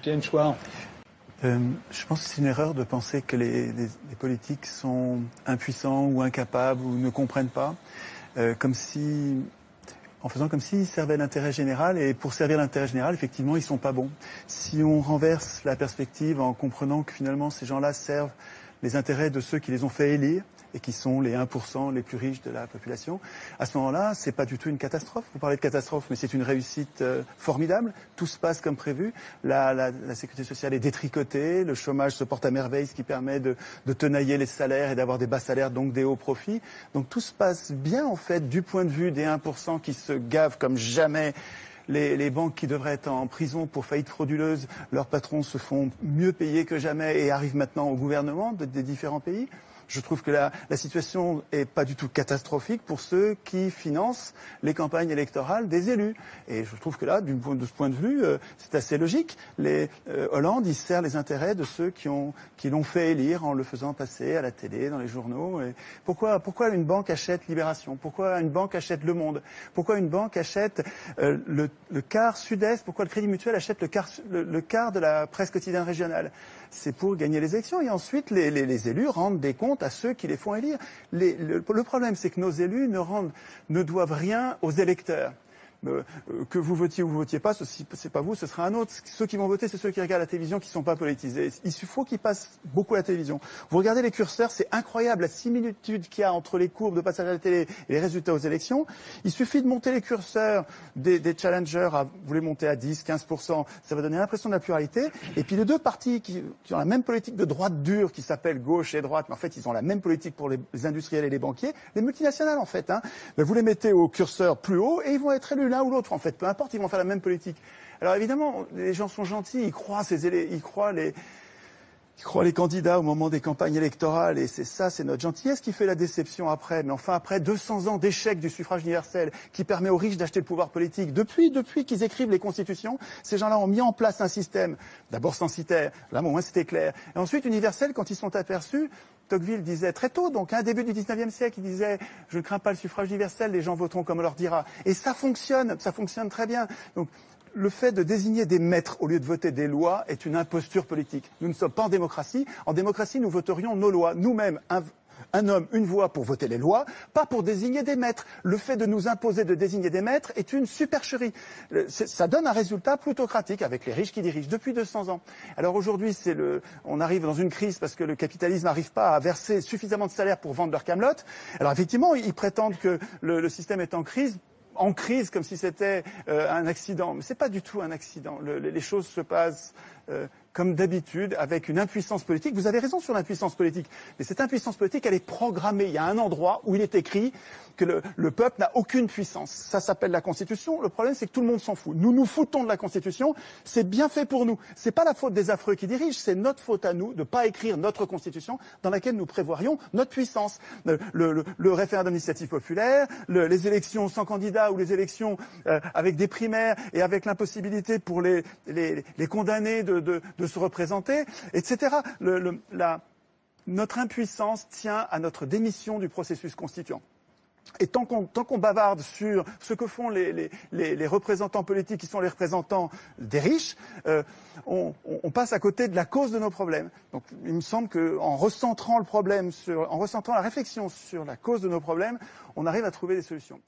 James Schwar. Je pense que c'est une erreur de penser que les politiques sont impuissants ou incapables ou ne comprennent pas, en faisant comme s'ils servaient l'intérêt général, et pour servir l'intérêt général, effectivement, ils sont pas bons. Si on renverse la perspective en comprenant que finalement ces gens-là servent les intérêts de ceux qui les ont fait élire, et qui sont les 1% les plus riches de la population, à ce moment-là, c'est pas du tout une catastrophe. Vous parlez de catastrophe, mais c'est une réussite formidable. Tout se passe comme prévu. La sécurité sociale est détricotée, le chômage se porte à merveille, ce qui permet de tenailler les salaires et d'avoir des bas salaires, donc des hauts profits. Donc tout se passe bien, en fait, du point de vue des 1% qui se gavent comme jamais. Les banques qui devraient être en prison pour faillite frauduleuse, leurs patrons se font mieux payer que jamais et arrivent maintenant au gouvernement des différents pays. Je trouve que la situation est pas du tout catastrophique pour ceux qui financent les campagnes électorales des élus. Et je trouve que là, de ce point de vue, c'est assez logique. Hollande, il sert les intérêts de ceux qui l'ont fait élire en le faisant passer à la télé, dans les journaux. Et pourquoi une banque achète Libération? Pourquoi une banque achète Le Monde? Pourquoi une banque achète le quart Sud-Est? Pourquoi le Crédit Mutuel achète le quart de la presse quotidienne régionale? C'est pour gagner les élections. Et ensuite, les élus rendent des comptes à ceux qui les font élire. Le problème, c'est que nos élus ne doivent rien aux électeurs. Que vous votiez ou vous votiez pas, c'est pas vous, ce sera un autre. Ceux qui vont voter, c'est ceux qui regardent la télévision, qui sont pas politisés. Il faut qu'ils passent beaucoup à la télévision. Vous regardez les curseurs, c'est incroyable la similitude qu'il y a entre les courbes de passage à la télé et les résultats aux élections. Il suffit de monter les curseurs des challengers, vous les montez à 10, 15%, ça va donner l'impression de la pluralité. Et puis les deux partis qui ont la même politique de droite dure, qui s'appelle gauche et droite, mais en fait ils ont la même politique pour les industriels et les banquiers, les multinationales en fait. Mais vous les mettez au curseur plus haut et ils vont être élus l'un ou l'autre, en fait, peu importe, ils vont faire la même politique. Alors évidemment, les gens sont gentils, ils croient les candidats au moment des campagnes électorales, et c'est notre gentillesse qui fait la déception après. Mais enfin, après 200 ans d'échec du suffrage universel, qui permet aux riches d'acheter le pouvoir politique, depuis qu'ils écrivent les constitutions, ces gens-là ont mis en place un système, d'abord censitaire, là au moins c'était clair, et ensuite universel quand ils sont aperçus. Tocqueville disait très tôt, donc début du 19e siècle, il disait « Je ne crains pas le suffrage universel, les gens voteront comme on leur dira ». Et ça fonctionne très bien. Donc, le fait de désigner des maîtres au lieu de voter des lois est une imposture politique. Nous ne sommes pas en démocratie. En démocratie, nous voterions nos lois. Nous-mêmes, un homme, une voix pour voter les lois, pas pour désigner des maîtres. Le fait de nous imposer de désigner des maîtres est une supercherie. Ça donne un résultat plutocratique avec les riches qui dirigent depuis 200 ans. Alors aujourd'hui, on arrive dans une crise parce que le capitalisme n'arrive pas à verser suffisamment de salaire pour vendre leur camelote. Alors effectivement, ils prétendent que le système est en crise comme si c'était un accident. Mais c'est pas du tout un accident. Les choses se passent comme d'habitude, avec une impuissance politique. Vous avez raison sur l'impuissance politique, mais cette impuissance politique, elle est programmée. Il y a un endroit où il est écrit que le peuple n'a aucune puissance. Ça s'appelle la Constitution. Le problème, c'est que tout le monde s'en fout. Nous nous foutons de la Constitution. C'est bien fait pour nous. C'est pas la faute des affreux qui dirigent, c'est notre faute à nous de pas écrire notre Constitution dans laquelle nous prévoirions notre puissance. Le référendum d'initiative populaire, les élections sans candidat ou les élections avec des primaires et avec l'impossibilité pour les condamnés de se représenter, etc. Notre impuissance tient à notre démission du processus constituant. Et tant qu'on bavarde sur ce que font les représentants politiques qui sont les représentants des riches, on passe à côté de la cause de nos problèmes. Donc il me semble qu'en recentrant la réflexion sur la cause de nos problèmes, on arrive à trouver des solutions.